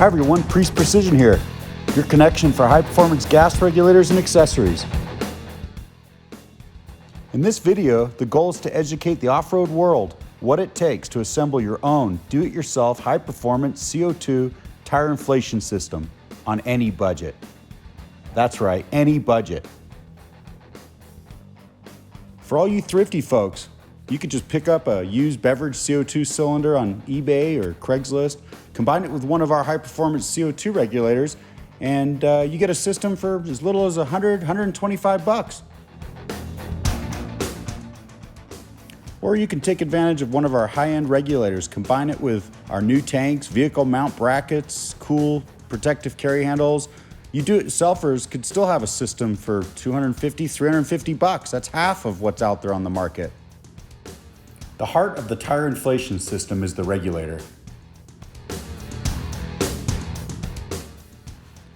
Hi everyone, Preece Precision here, your connection for high-performance gas regulators and accessories. In this video, the goal is to educate the off-road world what it takes to assemble your own do-it-yourself high-performance CO2 tire inflation system on any budget. That's right, any budget. For all you thrifty folks, you could just pick up a used beverage CO2 cylinder on eBay or Craigslist, combine it with one of our high-performance CO2 regulators, and you get a system for as little as $125. Or you can take advantage of one of our high-end regulators, combine it with our new tanks, vehicle mount brackets, cool protective carry handles. You do-it-yourselfers could still have a system for $250, $350. That's half of what's out there on the market. The heart of the tire inflation system is the regulator.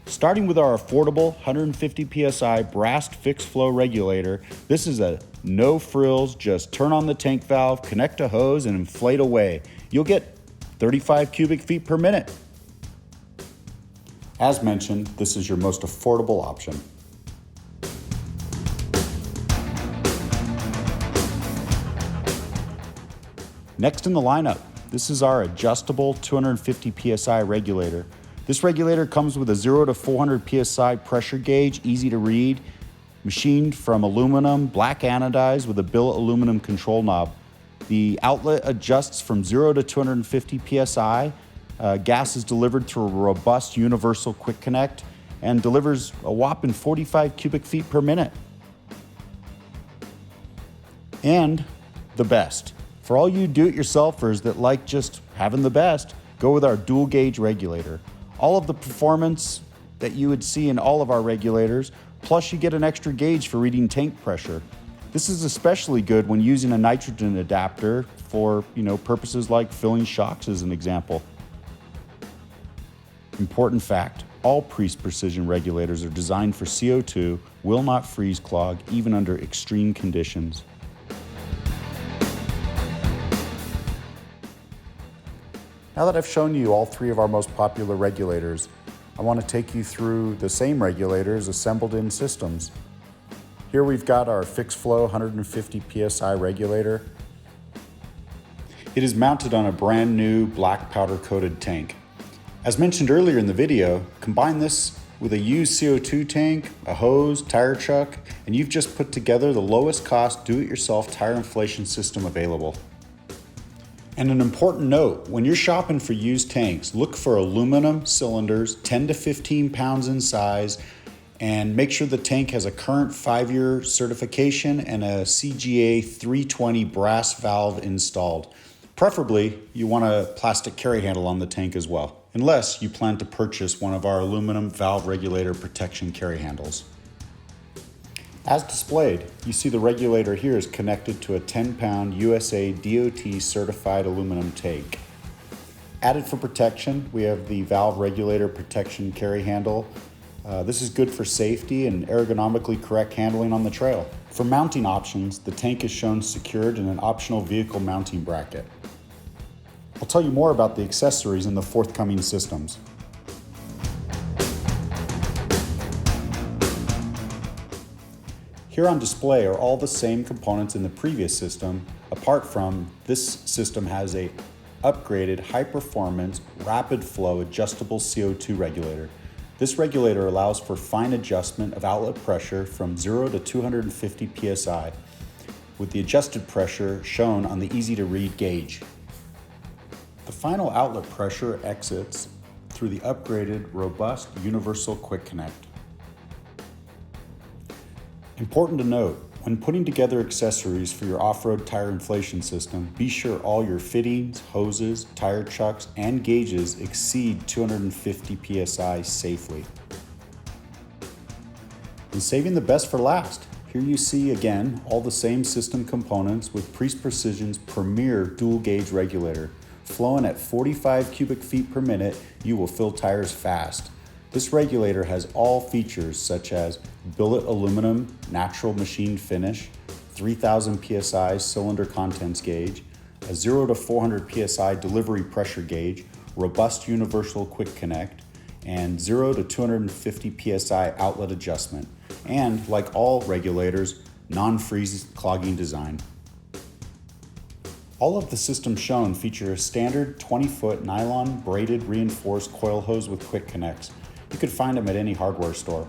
Starting with our affordable 150 PSI brass fixed flow regulator, this is a no frills, just turn on the tank valve, connect a hose, and inflate away. You'll get 35 cubic feet per minute. As mentioned, this is your most affordable option. Next in the lineup, this is our adjustable 250 PSI regulator. This regulator comes with a 0 to 400 PSI pressure gauge, easy to read, machined from aluminum, black anodized with a billet aluminum control knob. The outlet adjusts from 0 to 250 PSI. Gas is delivered through a robust universal quick connect and delivers a whopping 45 cubic feet per minute. And the best. For all you do-it-yourselfers that like just having the best, go with our dual gauge regulator. All of the performance that you would see in all of our regulators, plus you get an extra gauge for reading tank pressure. This is especially good when using a nitrogen adapter for, purposes like filling shocks as an example. Important fact, all Preece Precision regulators are designed for CO2, will not freeze clog even under extreme conditions. Now that I've shown you all three of our most popular regulators, I want to take you through the same regulators assembled in systems. Here we've got our fixed flow 150 PSI regulator. It is mounted on a brand new black powder coated tank. As mentioned earlier in the video, combine this with a used CO2 tank, a hose, tire chuck, and you've just put together the lowest cost do-it-yourself tire inflation system available. And an important note, when you're shopping for used tanks, look for aluminum cylinders, 10 to 15 pounds in size, and make sure the tank has a current 5-year certification and a CGA 320 brass valve installed. Preferably, you want a plastic carry handle on the tank as well, unless you plan to purchase one of our aluminum valve regulator protection carry handles. As displayed, you see the regulator here is connected to a 10-pound USA DOT certified aluminum tank. Added for protection, we have the valve regulator protection carry handle. This is good for safety and ergonomically correct handling on the trail. For mounting options, the tank is shown secured in an optional vehicle mounting bracket. I'll tell you more about the accessories in the forthcoming systems. Here on display are all the same components in the previous system, apart from this system has a upgraded high-performance, rapid flow adjustable CO2 regulator. This regulator allows for fine adjustment of outlet pressure from 0 to 250 PSI, with the adjusted pressure shown on the easy-to-read gauge. The final outlet pressure exits through the upgraded, robust universal quick connect. Important to note, when putting together accessories for your off-road tire inflation system, be sure all your fittings, hoses, tire chucks, and gauges exceed 250 PSI safely. And saving the best for last, here you see again all the same system components with Preece Precision's premier dual gauge regulator. Flowing at 45 cubic feet per minute, you will fill tires fast. This regulator has all features such as billet aluminum natural machined finish, 3000 PSI cylinder contents gauge, a 0 to 400 PSI delivery pressure gauge, robust universal quick connect, and 0 to 250 psi outlet adjustment, and like all regulators, non-freeze clogging design. All of the systems shown feature a standard 20-foot nylon braided reinforced coil hose with quick connects. You could find them at any hardware store.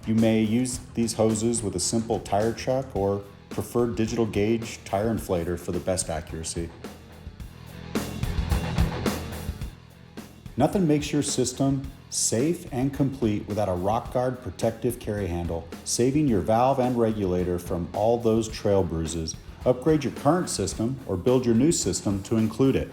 You may use these hoses with a simple tire chuck or preferred digital gauge tire inflator for the best accuracy. Nothing makes your system safe and complete without a rock guard protective carry handle, saving your valve and regulator from all those trail bruises. Upgrade your current system or build your new system to include it.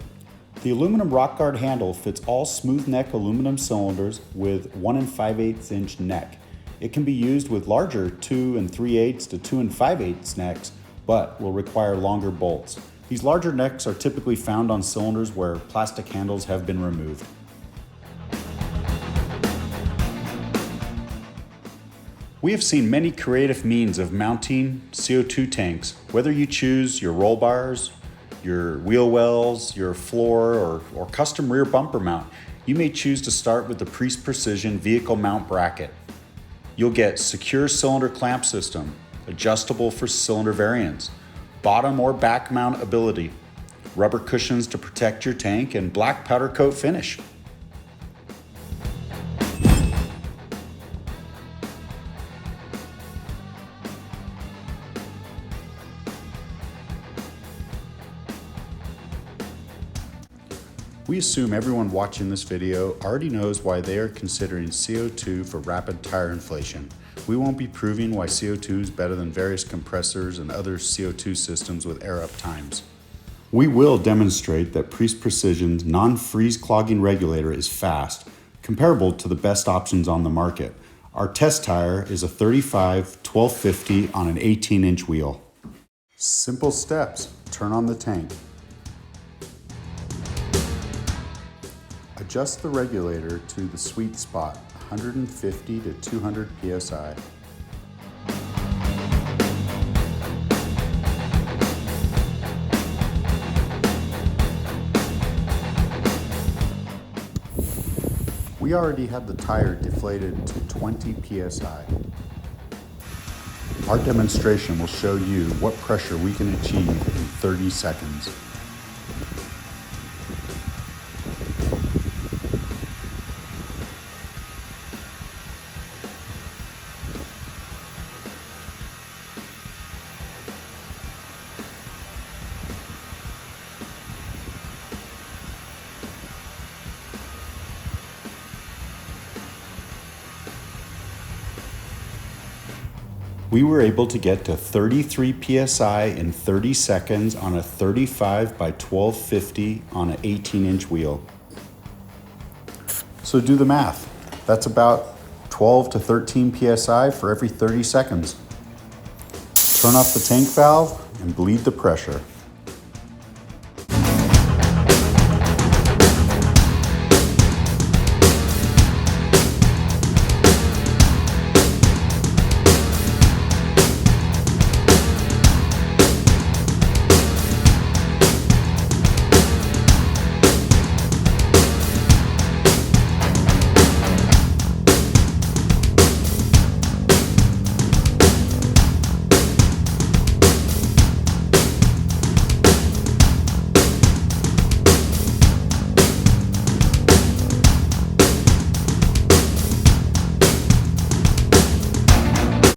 The aluminum rock guard handle fits all smooth neck aluminum cylinders with 1 5/8 inch neck. It can be used with larger 2 3/8 to 2 5/8 necks, but will require longer bolts. These larger necks are typically found on cylinders where plastic handles have been removed. We have seen many creative means of mounting CO2 tanks, whether you choose your roll bars, your wheel wells, your floor, or custom rear bumper mount. You may choose to start with the Preece Precision vehicle mount bracket. You'll get secure cylinder clamp system, adjustable for cylinder variants, bottom or back mount ability, rubber cushions to protect your tank, and black powder coat finish. We assume everyone watching this video already knows why they are considering CO2 for rapid tire inflation. We won't be proving why CO2 is better than various compressors and other CO2 systems with air up times. We will demonstrate that Preece Precision's non-freeze clogging regulator is fast, comparable to the best options on the market. Our test tire is a 35-1250 on an 18-inch wheel. Simple steps. Turn on the tank. Adjust the regulator to the sweet spot, 150 to 200 psi. We already have the tire deflated to 20 psi. Our demonstration will show you what pressure we can achieve in 30 seconds. We were able to get to 33 psi in 30 seconds on a 35 by 1250 on an 18-inch wheel. So do the math. That's about 12 to 13 psi for every 30 seconds. Turn off the tank valve and bleed the pressure.